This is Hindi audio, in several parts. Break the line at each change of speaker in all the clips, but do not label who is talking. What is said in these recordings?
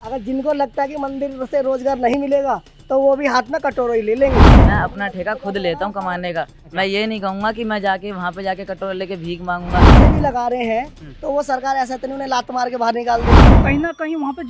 अगर जिनको लगता है कि मंदिर से रोजगार नहीं मिलेगा तो वो भी हाथ में कटोरा ही ले लेंगे।
मैं अपना ठेका खुद लेता हूँ कमाने का। मैं ये नहीं कहूँगा कि मैं जाके वहाँ पे जाके कटोरा लेके भीख मांगूंगा।
जितने भी लगा रहे हैं तो वो सरकार ऐसा तो नहीं उन्हें लात मार के बाहर निकाल देगी।
कहीं ना कहीं वहाँ पे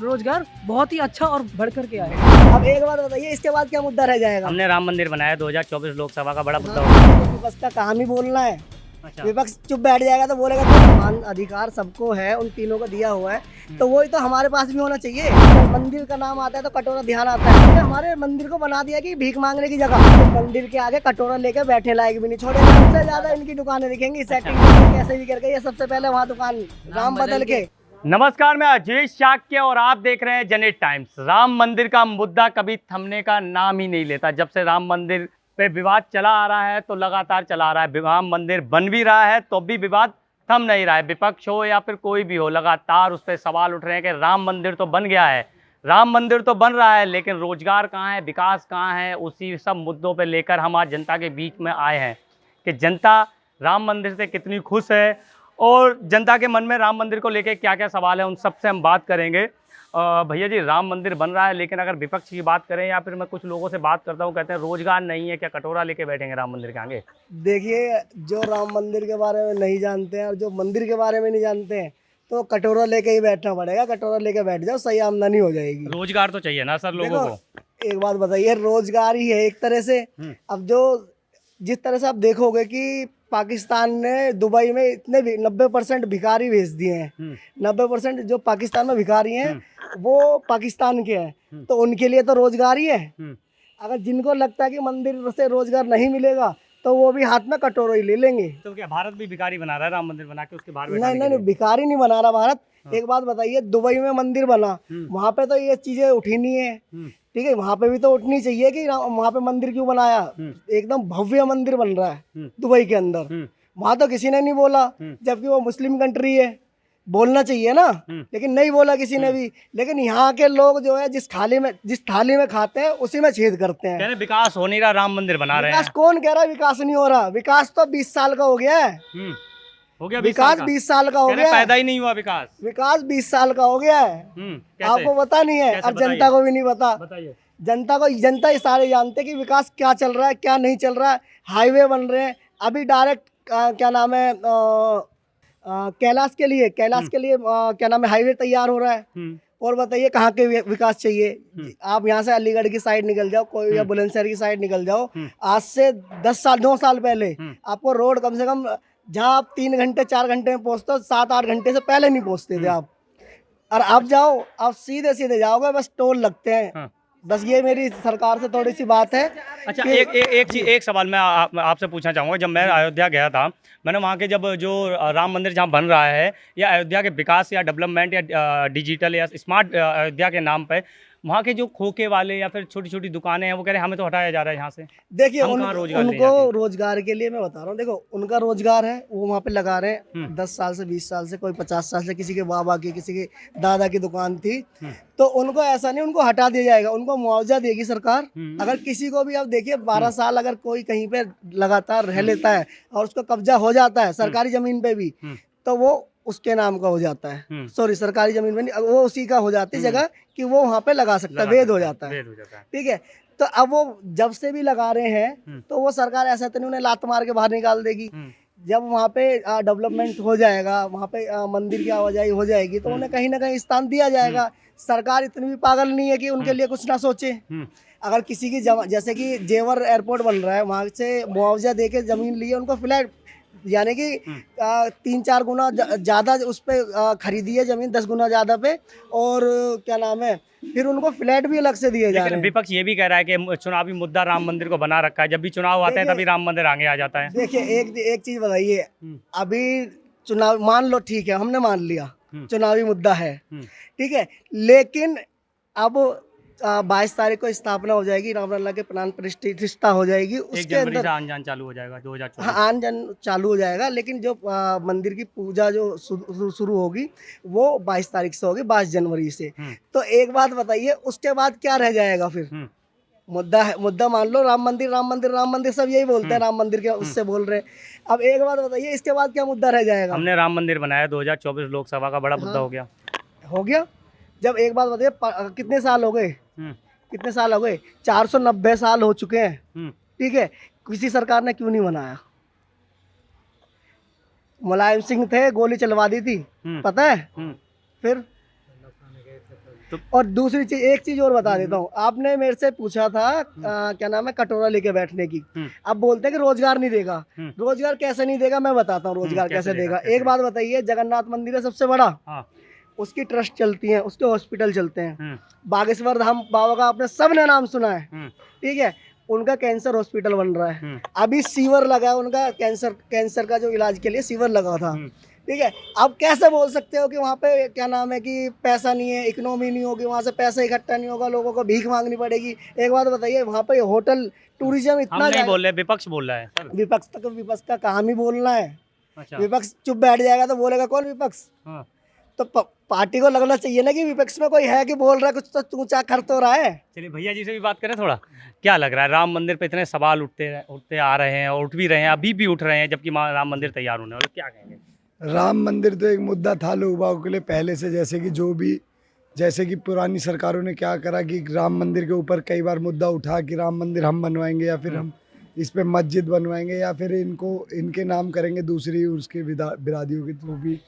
रोजगार बहुत ही अच्छा और बढ़ कर के आएगा।
अब एक बात बताइए, इसके बाद क्या मुद्दा रह जाएगा?
हमने राम मंदिर बनाया 2024 लोकसभा का बड़ा मुद्दा होगा।
विपक्ष का काम ही बोलना है।
अच्छा।
विपक्ष चुप बैठ जाएगा तो बोलेगा तो समान अधिकार सबको है, उन तीनों को दिया हुआ है, तो वही तो हमारे पास भी होना चाहिए। जब मंदिर का नाम आता है तो कटोरा ध्यान आता है। तो हमारे मंदिर को बना दिया कि भीख मांगने की जगह, तो मंदिर के आगे कटोरा लेके बैठे लायक भी नहीं छोड़ेगा। सबसे ज्यादा इनकी दुकानें दिखेंगी सेटिंग कैसे भी करके, ये सबसे पहले वहाँ दुकान नाम बदल के।
नमस्कार, मैं अजय शाक्य और आप देख रहे हैं जनहित टाइम्स। राम मंदिर का मुद्दा कभी थमने का नाम ही नहीं लेता। जब से राम मंदिर पे विवाद चला आ रहा है तो लगातार चला आ रहा है। राम मंदिर बन भी रहा है तो भी विवाद थम नहीं रहा है। विपक्ष हो या फिर कोई भी हो, लगातार उस पर सवाल उठ रहे हैं कि राम मंदिर तो बन गया है, राम मंदिर तो बन रहा है, लेकिन रोजगार कहाँ है, विकास कहाँ है। उसी सब मुद्दों पे लेकर हम आज जनता के बीच में आए हैं कि जनता राम मंदिर से कितनी खुश है और जनता के मन में राम मंदिर को लेकर क्या क्या सवाल है, उन सब से हम बात करेंगे। भैया जी, राम मंदिर बन रहा है, लेकिन अगर विपक्ष की बात करें या फिर मैं कुछ लोगों से बात करता हूँ, कहते हैं रोजगार नहीं है, क्या कटोरा लेके बैठेंगे राम मंदिर के आगे?
देखिए, जो राम मंदिर के बारे में नहीं जानते हैं और जो मंदिर के बारे में नहीं जानते हैं तो कटोरा लेके ही बैठना पड़ेगा। कटोरा लेके बैठ जाओ, सही आमदनी हो जाएगी।
रोजगार तो चाहिए ना सर लोगों को।
एक बात बताइए, रोजगार ही है एक तरह से। अब जो जिस तरह से आप देखोगे कि पाकिस्तान ने दुबई में इतने 90% भिखारी भेज दिए हैं। 90% जो पाकिस्तान में भिखारी हैं वो पाकिस्तान के हैं, तो उनके लिए तो रोजगार ही है। अगर जिनको लगता है कि मंदिर से रोजगार नहीं मिलेगा तो वो भी हाथ में कटोरा ही ले लेंगे।
तो क्या भारत भी भिखारी बना रहा है राम मंदिर बना के उसके बाहर
नहीं नहीं, भिखारी नहीं बना रहा भारत। एक बात बताइए, दुबई में मंदिर बना, वहाँ पे तो ये चीजें उठी नहीं है, ठीक है? वहाँ पे भी तो उठनी चाहिए कि वहाँ पे मंदिर क्यों बनाया। एकदम भव्य मंदिर बन रहा है दुबई के अंदर, वहाँ तो किसी ने नहीं बोला, जबकि वो मुस्लिम कंट्री है। बोलना चाहिए ना, लेकिन नहीं बोला किसी ने भी। लेकिन यहाँ के लोग जो है जिस थाली में खाते हैं उसी में छेद करते हैं।
कह रहे विकास हो नहीं रहा, राम मंदिर बना रहे हैं।
विकास कौन कह रहा है विकास नहीं हो रहा? विकास तो 20 साल का हो गया है।
हो गया
विकास 20 साल का हो गया है।
पैदा ही नहीं हुआ विकास।
विकास 20 साल का हो गया है। आपको पता नहीं है और जनता को भी नहीं पता।
बताइए।
जनता ये सारे जानते हैं कि विकास क्या चल रहा है, क्या नहीं चल रहा है। हाईवे बन रहे हैं अभी डायरेक्ट, क्या नाम है, कैलाश के लिए क्या नाम है, हाईवे तैयार हो रहा है। और बताइए कहाँ के विकास चाहिए? आप यहाँ से अलीगढ़ की साइड निकल जाओ, कोई या बुलंदशहर की साइड निकल जाओ, आज से 9 साल पहले आपको रोड कम से कम, जहाँ आप 3 घंटे 4 घंटे में पहुँचते हो, 7-8 घंटे से पहले नहीं पहुँचते थे आप। और आप जाओ, आप सीधे सीधे जाओगे, बस टोल लगते हैं। बस ये मेरी सरकार से थोड़ी सी बात है।
अच्छा, एक सवाल मैं आपसे पूछना चाहूँगा। जब मैं अयोध्या गया था, मैंने वहाँ के जब जो राम मंदिर जहाँ बन रहा है या अयोध्या के विकास या डेवलपमेंट या डिजिटल या स्मार्ट अयोध्या के नाम पे, वहाँ के जो खोखे वाले या फिर छोटी छोटी दुकानें हैं वो कह रहे हैं हमें तो हटाया जा रहा है यहाँ से।
देखिए,
रोजगार
उनको रोजगार के लिए मैं बता रहा हूँ, देखो उनका रोजगार है, वो वहाँ पे लगा रहे हैं 10 साल से 20 साल से, कोई 50 साल से, किसी के बाबा की, किसी के दादा की दुकान थी, तो उनको ऐसा नहीं, उनको हटा दिया जाएगा, उनको मुआवजा देगी सरकार। अगर किसी को भी, अब देखिए 12 साल अगर कोई कहीं पे लगातार रह लेता है और उसका कब्जा हो जाता है सरकारी जमीन पे भी, तो वो उसके नाम का हो जाता है। सॉरी, सरकारी जमीन में नहीं, वो उसी का हो जाती है जगह कि वो वहाँ पे लगा सकता है, वैध हो जाता है, ठीक है? तो अब वो जब से भी लगा रहे हैं तो वो सरकार ऐसा तो नहीं उन्हें लात मार के बाहर निकाल देगी। जब वहाँ पे डेवलपमेंट हो जाएगा, वहाँ पे मंदिर की आवाजाही हो जाएगी, तो उन्हें कहीं ना कहीं स्थान दिया जाएगा। सरकार इतनी भी पागल नहीं है कि उनके लिए कुछ ना सोचे। अगर किसी की जैसे कि जेवर एयरपोर्ट बन रहा है, वहाँ से मुआवजा दे के जमीन लिए उनको फ्लैट, यानी कि 3-4 गुना ज़्यादा उस पर खरीदी है जमीन, 10 गुना ज़्यादा पे, और क्या नाम है, फिर उनको फ्लैट भी अलग से दिए जा रहे हैं।
विपक्ष ये भी कह रहा है कि चुनावी मुद्दा राम मंदिर को बना रखा है, जब भी चुनाव आते हैं तभी राम मंदिर आगे आ जाता है।
देखिए, एक चीज़ बताइए, अभी चुनाव मान लो, ठीक है, हमने मान लिया चुनावी मुद्दा है, ठीक है, लेकिन अब 22 तारीख को स्थापना हो जाएगी, रामलला के प्राण प्रतिष्ठा हो जाएगी, उसके अंदर
आन जान चालू हो जाएगा 2024।
हाँ, आन जान चालू हो जाएगा, लेकिन जो मंदिर की पूजा जो शुरू होगी वो 22 तारीख से होगी, 22 जनवरी से। तो एक बात बताइए, उसके बाद क्या रह जाएगा फिर? मुद्दा मान लो राम मंदिर, राम मंदिर, राम मंदिर, सब यही बोलते हैं, राम मंदिर के उससे बोल रहे हैं। अब एक बात बताइए, इसके बाद क्या मुद्दा रह जाएगा?
हमने राम मंदिर बनाया 2024 लोकसभा का बड़ा मुद्दा हो गया।
जब एक बात बताइए, कितने साल हो गए,
हम्म,
कितने साल हो गए, 490 साल हो चुके हैं,
हम्म,
ठीक है, किसी सरकार ने क्यों नहीं बनाया? मुलायम सिंह थे, गोली चलवा दी थी,
हम्म,
पता है?
हम्म,
फिर
तो
और दूसरी चीज, एक चीज और बता देता हूँ, आपने मेरे से पूछा था क्या नाम है, कटोरा लेके बैठने की।
हम्म,
अब बोलते हैं कि रोजगार नहीं देगा।
हम्म,
रोजगार कैसे नहीं देगा, मैं बताता हूँ रोजगार कैसे देगा।
कैसे
एक बात बताइए, जगन्नाथ मंदिर है सबसे बड़ा,
हाँ,
उसकी ट्रस्ट चलती है, उसके हॉस्पिटल चलते हैं।
हम्म,
बागेश्वर धाम बाबा का आपने सबने नाम सुना है,
हम्म,
ठीक है, उनका कैंसर हॉस्पिटल बन रहा है।
हम्म,
अभी सीवर लगा है उनका, कैंसर का जो इलाज के लिए सीवर लगा था,
हम्म,
ठीक है। अब कैसे बोल सकते हो कि वहाँ पे क्या नाम है कि पैसा नहीं है, इकोनॉमी नहीं होगी, वहाँ से पैसा इकट्ठा नहीं होगा, लोगों को भीख मांगनी पड़ेगी। एक बात बताइए, वहाँ पे होटल टूरिज्म
हम
इतना
नहीं बोल रहे, विपक्ष बोल रहा है सर।
विपक्ष का काम ही बोलना है।
अच्छा,
विपक्ष चुप बैठ जाएगा तो बोलेगा कौन विपक्ष?
हाँ,
तो पार्टी को लगना चाहिए ना कि विपक्ष में कोई है कि बोल रहा है, कुछ तो ऊंचा कर तो रहा है।
चलिए भैया जी से भी बात करें थोड़ा। क्या लग रहा है, राम मंदिर पे इतने सवाल उठते आ रहे हैं और उठ भी रहे हैं, अभी भी उठ रहे हैं, जबकि राम मंदिर तैयार होने वाला, क्या कहेंगे?
राम मंदिर तो एक मुद्दा था लोगों के लिए पहले से, जैसे कि पुरानी सरकारों ने क्या करा कि राम मंदिर के ऊपर कई बार मुद्दा उठा कि राम मंदिर हम बनवाएंगे या फिर हम इस पे मस्जिद बनवाएंगे या फिर इनके नाम करेंगे दूसरी उसके बिरादियों की,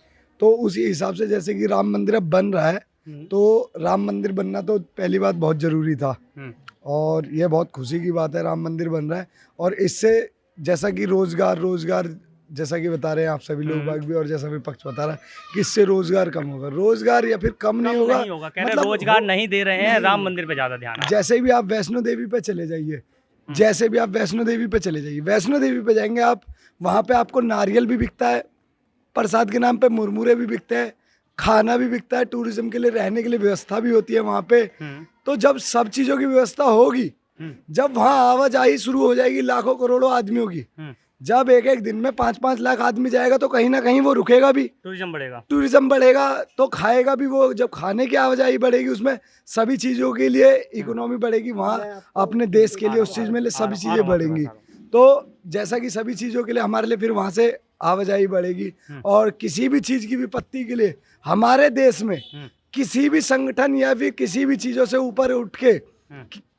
तो उसी हिसाब से जैसे कि राम मंदिर अब बन रहा है, तो राम मंदिर बनना तो पहली बात बहुत ज़रूरी था और ये बहुत खुशी की बात है, राम मंदिर बन रहा है। और इससे जैसा कि रोजगार जैसा कि बता रहे हैं आप सभी लोग बाग भी और जैसा विपक्ष बता रहा है कि इससे रोजगार कम होगा, रोजगार या फिर कम नहीं होगा,
कह रहे रोजगार नहीं दे रहे हैं, राम मंदिर पे ज्यादा ध्यान है।
जैसे भी आप वैष्णो देवी पे चले जाइए, वैष्णो देवी पे जाएंगे आप, वहाँ पे आपको नारियल भी बिकता है, प्रसाद के नाम पे मुरमुरे भी बिकते हैं, खाना भी बिकता है, टूरिज्म के लिए रहने के लिए व्यवस्था भी होती है वहाँ पे। तो जब सब चीज़ों की व्यवस्था होगी, जब वहाँ आवाजाही शुरू हो जाएगी लाखों करोड़ों आदमियों की, जब एक दिन में 5-5 लाख आदमी जाएगा तो कहीं ना कहीं वो रुकेगा भी, टूरिज्म बढ़ेगा तो खाएगा भी वो, जब खाने की आवाजाही बढ़ेगी उसमें सभी चीज़ों के लिए इकोनॉमी बढ़ेगी, वहाँ अपने देश के लिए उस चीज़ में सभी चीज़ें बढ़ेंगी। तो जैसा कि सभी चीज़ों के लिए हमारे लिए फिर वहाँ से आवाजाही बढ़ेगी और किसी भी चीज़ की विपत्ति के लिए हमारे देश में किसी भी संगठन या फिर किसी भी चीज़ों से ऊपर उठ के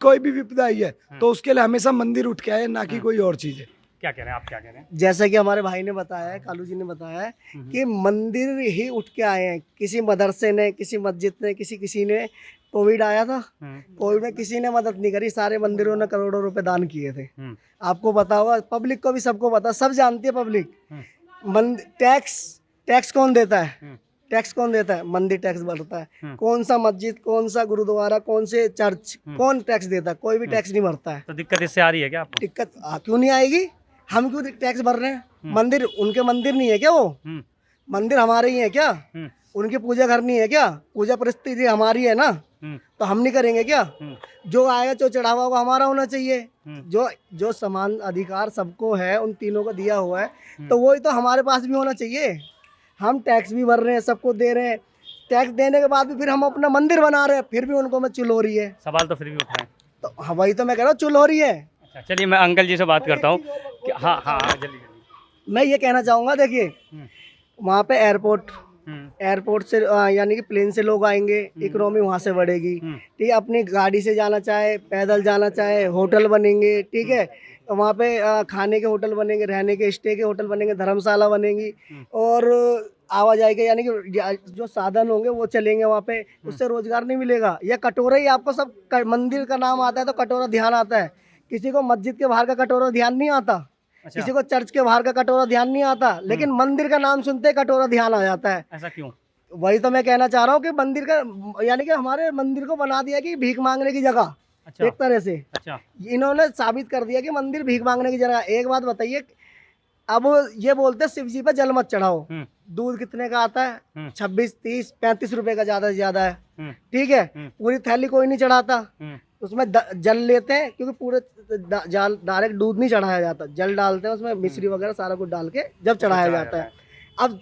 कोई भी विपदा आई है तो उसके लिए हमेशा मंदिर उठ के आए, ना कि कोई और चीज़ है।
क्या कह रहे हैं आप, क्या कह रहे हैं?
जैसा कि हमारे भाई ने बताया है, कालू जी ने बताया है कि मंदिर ही उठ के आए हैं, किसी मदरसे ने, किसी मस्जिद ने, किसी ने। कोविड आया था, कोविड में किसी ने मदद नहीं करी, सारे मंदिरों ने करोड़ों रुपए दान किए थे। आपको पता होगा, पब्लिक को भी सबको पता, सब जानती है पब्लिक। टैक्स कौन देता है? टैक्स कौन देता है? मंदिर टैक्स भरता है। कौन सा मस्जिद, कौन सा गुरुद्वारा, कौन से चर्च, कौन टैक्स देता है? कोई भी टैक्स नहीं भरता है।
तो दिक्कत इससे आ रही है क्या आपको?
दिक्कत क्यों नहीं आएगी? हम क्यों टैक्स भर रहे हैं? मंदिर उनके मंदिर नहीं है क्या? वो मंदिर हमारे ही है क्या? उनकी पूजा घर नहीं है क्या? पूजा परिस्थिति हमारी है ना, तो हम नहीं करेंगे क्या? जो आएगा, जो चढ़ावा होगा हमारा होना चाहिए। जो समान अधिकार सबको है, उन तीनों को दिया हुआ है, तो वही तो हमारे पास भी होना चाहिए। हम टैक्स भी भर रहे हैं, सबको दे रहे हैं, टैक्स देने के बाद भी फिर हम अपना मंदिर बना रहे हैं, फिर भी उनको में चुल हो रही है।
सवाल तो फिर भी उठाएं।
तो वही तो मैं कह रहा हूँ, चुल हो रही है।
अच्छा, चलिए मैं अंकल जी से बात करता हूँ। हाँ, जल्दी।
मैं ये कहना चाहूँगा, देखिए वहाँ पे एयरपोर्ट से यानी कि प्लेन से लोग आएंगे, इकोनॉमी वहाँ से बढ़ेगी, ठीक है। अपनी गाड़ी से जाना चाहे, पैदल जाना चाहे, होटल बनेंगे, ठीक है। वहाँ पे खाने के होटल बनेंगे, रहने के स्टे के होटल बनेंगे, धर्मशाला बनेंगी और आवाजाही के यानी कि जो साधन होंगे वो चलेंगे वहाँ पे। उससे रोजगार नहीं मिलेगा। या कटोरा ही आपको सब मंदिर का नाम आता है तो कटोरा ध्यान आता है, किसी को मस्जिद के बाहर का कटोरा ध्यान नहीं आता। अच्छा। किसी को चर्च के बाहर का कटोरा ध्यान नहीं आता, लेकिन मंदिर का नाम सुनते ही कटोरा ध्यान आ जाता है।
ऐसा क्यों?
वही तो मैं कहना चाह रहा हूँ कि मंदिर का यानी कि हमारे मंदिर को बना दिया कि भीख मांगने की जगह। अच्छा। एक तरह से इन्होंने साबित कर दिया कि मंदिर भीख मांगने की जगह। एक बात बताइए, अब ये बोलते हैं शिव जी पे जल मत चढ़ाओ, दूध कितने का आता है? 26, 30, 35 रुपए का ज्यादा से ज्यादा है, ठीक है। पूरी थैली कोई नहीं चढ़ाता, उसमें जल लेते हैं, क्योंकि पूरे डायरेक्ट दूध नहीं चढ़ाया जाता, जल डालते हैं उसमें, मिश्री वगैरह सारा कुछ डाल के जब चढ़ाया जाता है। अब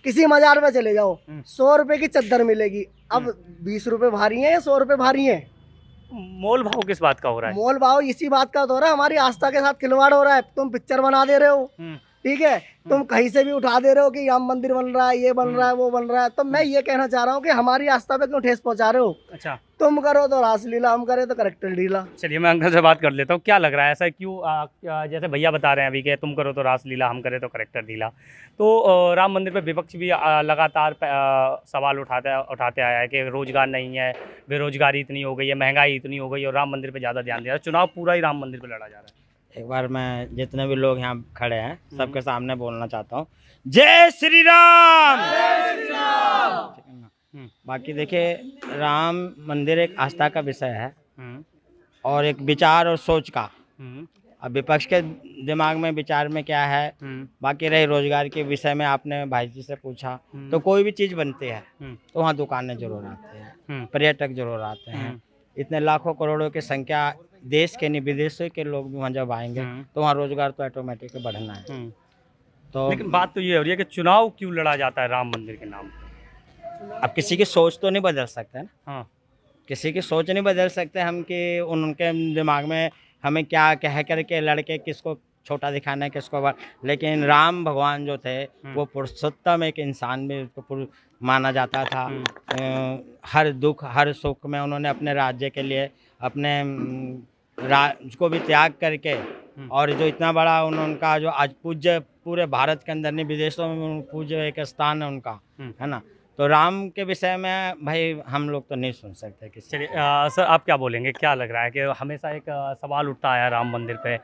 किसी मजार में चले जाओ, 100 रुपए की चद्दर मिलेगी। अब 20 रुपए भारी है या 100 रुपए भारी है?
मोल भाव किस बात का हो रहा है?
मोल भाव इसी बात का तो हो रहा है, हमारी आस्था के साथ खिलवाड़ हो रहा है। तुम पिक्चर बना दे रहे हो, ठीक है, तुम कहीं से भी उठा दे रहे हो कि राम मंदिर बन रहा है, ये बन रहा है, वो बन रहा है। तो मैं ये कहना चाह रहा हूँ कि हमारी आस्था पे क्यों ठेस पहुंचा रहे हो?
अच्छा,
तुम करो तो रासलीला, हम करे तो करेक्टर ढीला।
चलिए मैं अंकल से बात कर लेता हूँ। क्या लग रहा है ऐसा क्यों जैसे भैया बता रहे हैं अभी कि तुम करो तो रासलीला, हम करें तो करेक्टर ढीला। तो राम मंदिर पे विपक्ष भी लगातार सवाल उठाते आया है कि रोजगार नहीं है, बेरोजगारी इतनी हो गई है, महंगाई इतनी हो गई है और राम मंदिर पे ज़्यादा ध्यान दिया है। चुनाव पूरा ही राम मंदिर पे लड़ा जा रहा है।
एक बार मैं जितने भी लोग यहाँ खड़े हैं सबके सामने बोलना चाहता हूँ, जय श्री राम, जय श्री राम। ठीक है ना? बाकी देखिए, राम मंदिर एक आस्था का विषय है और एक विचार और सोच का। अब विपक्ष के दिमाग में विचार में क्या है, बाकी रही रोजगार के विषय में आपने भाई जी से पूछा, तो कोई भी चीज़ बनती है तो वहाँ दुकानें जरूर आते हैं, पर्यटक जरूर आते हैं। इतने लाखों करोड़ों की संख्या देश के नहीं विदेशों के लोग भी वहाँ जब आएंगे तो वहाँ रोजगार तो ऑटोमेटिक बढ़ना है। तो
लेकिन बात तो ये हो रही है कि चुनाव क्यों लड़ा जाता है राम मंदिर के नाम पे?
अब किसी की सोच तो नहीं बदल सकते ना,
हाँ,
किसी की सोच नहीं बदल सकते हम कि उनके दिमाग में हमें क्या कह करके लड़के किसको छोटा दिखाना है, किसको लेकिन राम भगवान जो थे वो पुरुषोत्तम एक इंसान भी उसको माना जाता था। हर दुख हर सुख में उन्होंने अपने राज्य के लिए अपने राज को भी त्याग करके, और जो इतना बड़ा उनका जो आज पूज्य पूरे भारत के अंदर नहीं विदेशों में पूज्य एक स्थान है उनका, है ना। तो राम के विषय में भाई हम लोग तो नहीं सुन सकते किसी।
चलिए सर आप क्या बोलेंगे? क्या लग रहा है कि हमेशा एक सवाल उठता है राम मंदिर पे,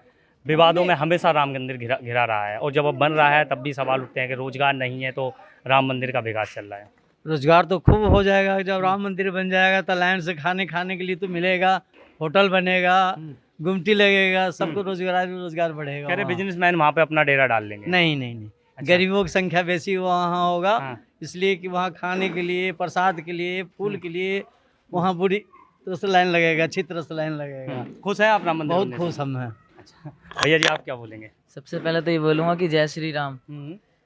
विवादों में हमेशा राम मंदिर घिरा रहा है और जब अब बन रहा है तब भी सवाल उठते हैं कि रोजगार नहीं है तो राम मंदिर का विकास चल रहा है।
रोजगार तो खूब हो जाएगा, जब राम मंदिर बन जाएगा तो लाइन से खाने के लिए तो मिलेगा, होटल बनेगा, गुमटी लगेगा, सबको रोजगार बढ़ेगा।
कह रहे
वहाँ।
बिजनेसमैन वहाँ पे अपना डेरा डाल लेंगे।
नहीं
अच्छा।
गरीबों की संख्या बेसी वहाँ होगा,
हाँ।
इसलिए कि वहाँ खाने के लिए, प्रसाद के लिए, फूल के लिए वहाँ पूरी तरह से लाइन लगेगा, अच्छी तरह से लाइन लगेगा।
खुश है आप राम मंदिर
बहुत
बनने से?
खुश हम हैं।
अच्छा भैया जी आप क्या बोलेंगे?
सबसे पहले तो ये बोलूँगा कि जय श्री राम।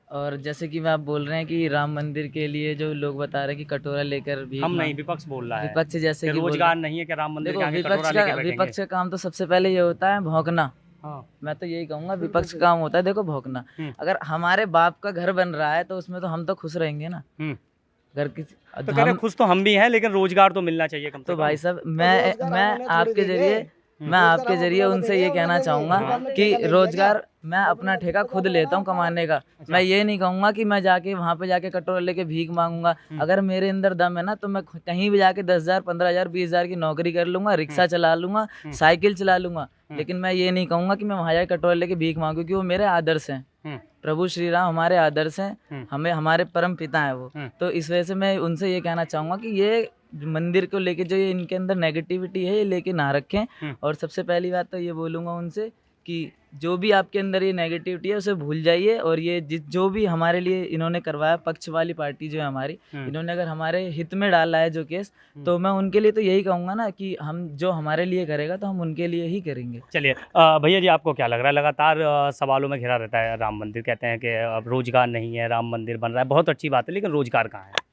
और जैसे कि मैं आप बोल रहे हैं कि राम मंदिर के लिए जो लोग बता रहे हैं कि कटोरा लेकर भी
हम नहीं, विपक्ष बोल रहा है।
विपक्ष जैसे
कि
कि
रोजगार नहीं है कि राम मंदिर के
देखो
आगे कटोरा लेके बैठेंगे।
विपक्ष का काम तो सबसे पहले ये होता है भौंकना।
हाँ।
मैं तो यही कहूँगा विपक्ष का काम होता है देखो भौंकना। अगर हमारे बाप का घर बन रहा है तो उसमें तो हम तो खुश रहेंगे ना। घर की
तो कह रहे खुश तो हम भी हैं लेकिन रोजगार तो मिलना चाहिए कम से
तो
कम।
भाई साहब मैं आपके जरिए उनसे ये कहना चाहूँगा कि रोजगार मैं अपना ठेका खुद लेता हूँ कमाने का। मैं ये नहीं कहूँगा कि मैं जाके वहाँ पे जाके कटोरा लेके भीख मांगूंगा। अगर मेरे अंदर दम है ना तो मैं कहीं भी जाके 10,000 15,000 20,000 की नौकरी कर लूँगा, रिक्शा चला लूँगा, साइकिल चला लूँगा। लेकिन मैं ये नहीं कहूँगा कि मैं वहाँ जाके कटोरा लेके भीख मांगूँ, क्योंकि वो मेरे आदर्श हैं। प्रभु श्री राम हमारे आदर्श हैं, हमें हमारे परम पिता हैं वो। तो इस वजह से मैं उनसे ये कहना चाहूँगा कि ये मंदिर को लेके जो ये इनके अंदर नेगेटिविटी है ये लेके ना रखें। और सबसे पहली बात तो ये बोलूँगा उनसे कि जो भी आपके अंदर ये नेगेटिविटी है उसे भूल जाइए। और ये जो भी हमारे लिए इन्होंने करवाया, पक्ष वाली पार्टी जो है हमारी, इन्होंने अगर हमारे हित में डाला है जो केस, तो मैं उनके लिए तो यही कहूँगा ना कि हम जो हमारे लिए करेगा तो हम उनके लिए ही करेंगे।
चलिए भैया जी आपको क्या लग रहा है? लगातार सवालों में घिरा रहता है राम मंदिर, कहते हैं कि अब रोजगार नहीं है, राम मंदिर बन रहा है, बहुत अच्छी बात है, लेकिन रोजगार कहाँ है?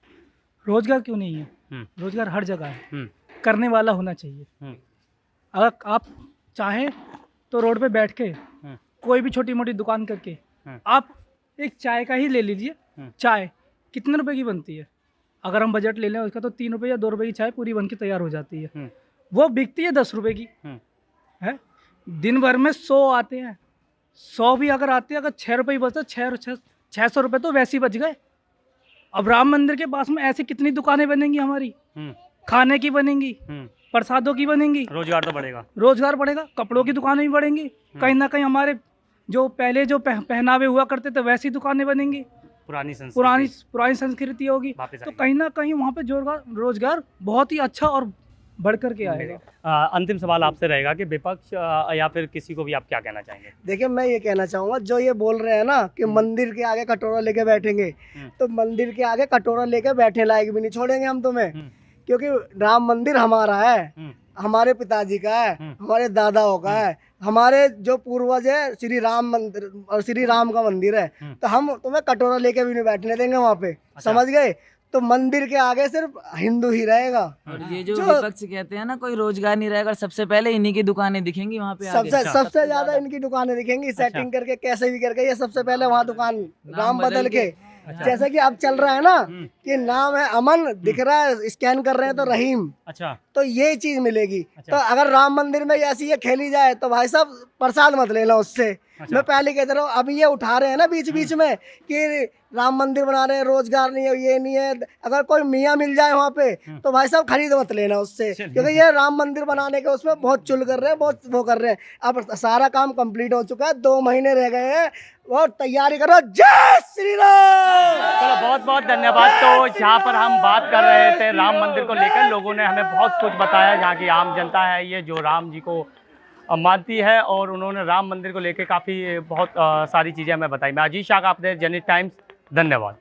रोजगार क्यों नहीं है? रोजगार हर जगह है, करने वाला होना चाहिए। अगर आप चाहें तो रोड पे बैठ के कोई भी छोटी मोटी दुकान करके आप एक चाय का ही ले लीजिए। चाय कितने रुपए की बनती है? अगर हम बजट ले लें उसका तो 3 रुपये या 2 रुपये की चाय पूरी बन के तैयार हो जाती है। वो बिकती है 10 रुपये की है। दिन भर में 100 आते हैं, 100 भी अगर आते हैं, अगर 6 रुपये ही बचते 600 रुपये तो वैसे ही बच गए। अब राम मंदिर के पास में ऐसी कितनी दुकानें बनेंगी हमारी, खाने की बनेंगी, प्रसादों की बनेंगी,
रोजगार तो बढ़ेगा,
रोजगार बढ़ेगा, कपड़ों की दुकानें भी बढ़ेंगी, कहीं ना कहीं हमारे जो पहले जो पहनावे हुआ करते थे वैसी दुकानें बनेंगी,
पुरानी
संस्कृति होगी। तो कहीं ना कहीं वहाँ पे रोजगार बहुत ही अच्छा और बढ़ कर के आएगा।
अंतिम सवाल आपसे रहेगा कि विपक्ष या फिर किसी को भी आप क्या कहना चाहेंगे?
देखिए मैं ये कहना चाहूँगा, जो ये बोल रहे हैं ना कि मंदिर के आगे कटोरा लेके बैठेंगे, तो मंदिर के आगे कटोरा लेके बैठने लायक भी नहीं छोड़ेंगे हम तुम्हें, क्योंकि राम मंदिर हमारा है, हमारे पिताजी का है, हमारे दादाओं का है, हमारे जो पूर्वज है श्री राम मंदिर और श्री राम का मंदिर है। तो हम तुम्हें कटोरा लेके भी नहीं बैठने देंगे वहाँ पे, समझ गए? तो मंदिर के आगे सिर्फ हिंदू ही रहेगा।
और ये जो विपक्ष कहते हैं ना कोई रोजगार नहीं रहेगा, सबसे पहले इन्हीं की दुकानें दिखेंगी वहाँ पे आगे।
सबसे ज्यादा इनकी दुकानें दिखेंगी, सेटिंग करके कैसे भी करके ये सबसे पहले वहाँ दुकान नाम बदल के, जैसे कि अब चल रहा है ना कि नाम है अमन, दिख रहा है स्कैन कर रहे हैं तो रहीम,
अच्छा
तो ये चीज मिलेगी। तो अगर राम मंदिर में ऐसी ये खेली जाए तो भाई साहब प्रसाद मत लेना उससे। मैं पहले कहता रहा हूँ, अभी ये उठा रहे हैं ना बीच बीच में कि राम मंदिर बना रहे हैं, रोजगार नहीं है, ये नहीं है, अगर कोई मियाँ मिल जाए वहाँ पे तो भाई साहब खरीद मत लेना उससे, क्योंकि ये राम मंदिर बनाने के उसमें बहुत चुल कर रहे हैं, बहुत वो कर रहे हैं। अब सारा काम कंप्लीट हो चुका है, 2 महीने रह गए हैं और तैयारी करो। जय श्री राम।
चलो बहुत बहुत धन्यवाद। तो यहाँ पर हम बात कर रहे थे राम मंदिर को लेकर, लोगों ने हमें बहुत कुछ बताया, जहाँ की आम जनता है ये जो राम जी को मानती है, और उन्होंने राम मंदिर को लेकर काफ़ी बहुत सारी चीज़ें हमें बताई। मैं अजीत शाह, आप देख रहे हैं जनहित टाइम्स। धन्यवाद।